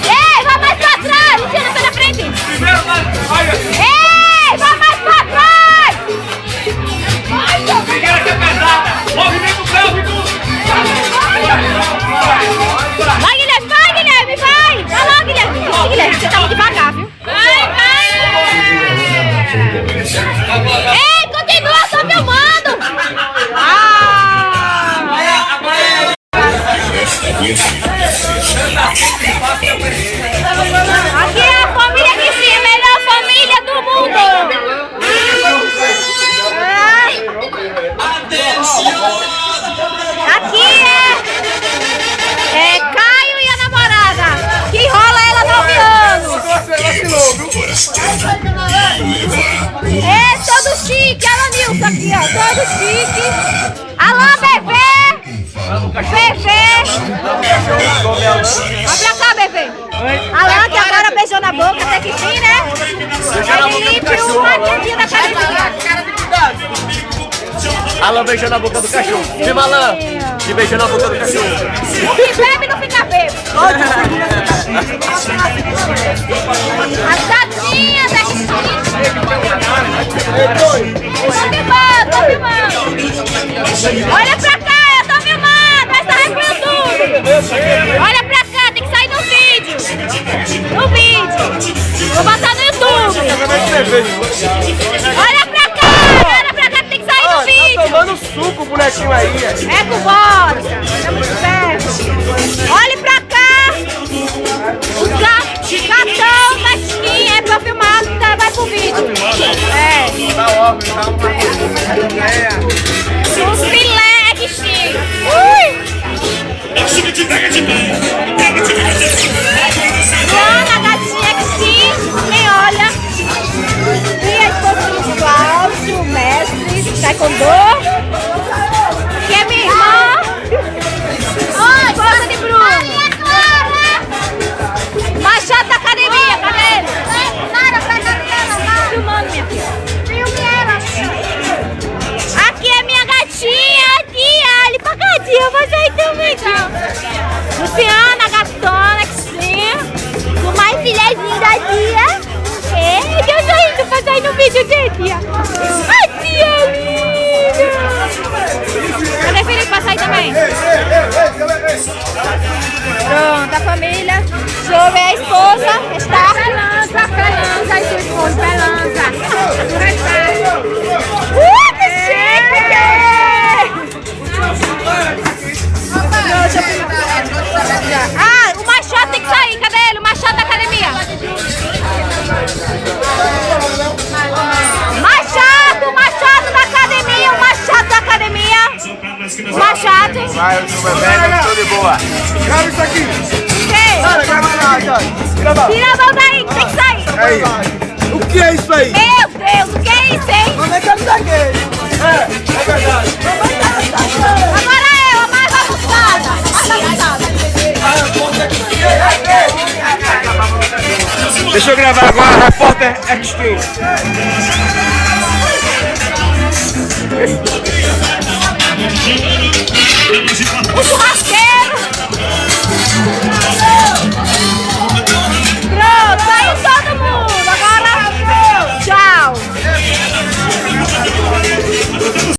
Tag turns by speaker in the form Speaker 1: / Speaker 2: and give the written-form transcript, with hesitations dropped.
Speaker 1: Ei, vai mais pra trás! Luciano, sai na frente! Ei, vai mais pra trás!
Speaker 2: Figueira que é pesada! Movimento pélvico!
Speaker 1: Vai, Guilherme, vai! Vai lá, Guilherme! Ih, Guilherme, você tá muito devagar, viu? Vai! Ei, continua, só filmando! Aqui é a família que sim, a melhor família do mundo! Aqui é Caio e a namorada, que enrola ela 9 anos. É todo chique, olha o Nilson aqui, ó, todo chique. Alô, bebê! Vai pra cá, bebê. Alan, que agora beijou na boca, até que enfim, né? Ele limpa uma quentinha da carinha.
Speaker 3: Alan beijou na boca do cachorro. Filma, Alan, que beijou na boca do cachorro.
Speaker 1: O que bebe não fica bêbado. As gatinhas aqui. Tô filmando. Olha pra cá, eu tô filmando. Vai sair pro YouTube. Olha pra cá, tem que sair no vídeo. No vídeo. Vou botar no YouTube. Olha pra cá que tem que sair no vídeo.
Speaker 3: Tá tomando suco o bonequinho aí.
Speaker 1: É com vodka, é muito perto. Olhe pra cá. O gatão da skin é pra filmar, tá, vai pro vídeo. É. Os filé que chique. Luana, gatinha que sim, quem olha. E a esposa do Cláudio, o mestre, taekwondo. Que é minha irmã. Esposa de Bruno. Machado da academia, cadê ele? Filmando, minha filha. Aqui é minha gatinha, aqui, olha pra gatinha, mas aí também, Luciana, gatona, que sim. O mais filezinho da tia. É, Deus sorrindo pra sair no vídeo dele, tia. A tia linda. Cadê Felipe pra sair também? Pronto, a família. Deixa eu ver a esposa. Está. Pelanza, e sua esposa, Pelanza. Que chique! Ah, o Machado tem que sair, cadê ele? O Machado da academia. Machado da academia, o Machado da academia. Machado.
Speaker 3: Vai, o bebê, tudo de boa. Grava isso aqui.
Speaker 1: Tira a mão daí, tem que sair.
Speaker 3: Aí. O que é isso aí?
Speaker 1: Meu Deus, o que é isso, hein?
Speaker 3: Mamãe quer me dar gay. É verdade.
Speaker 1: Agora eu, a mais abusada.
Speaker 3: Deixa eu gravar agora, repórter XQ.
Speaker 1: O churrasqueiro.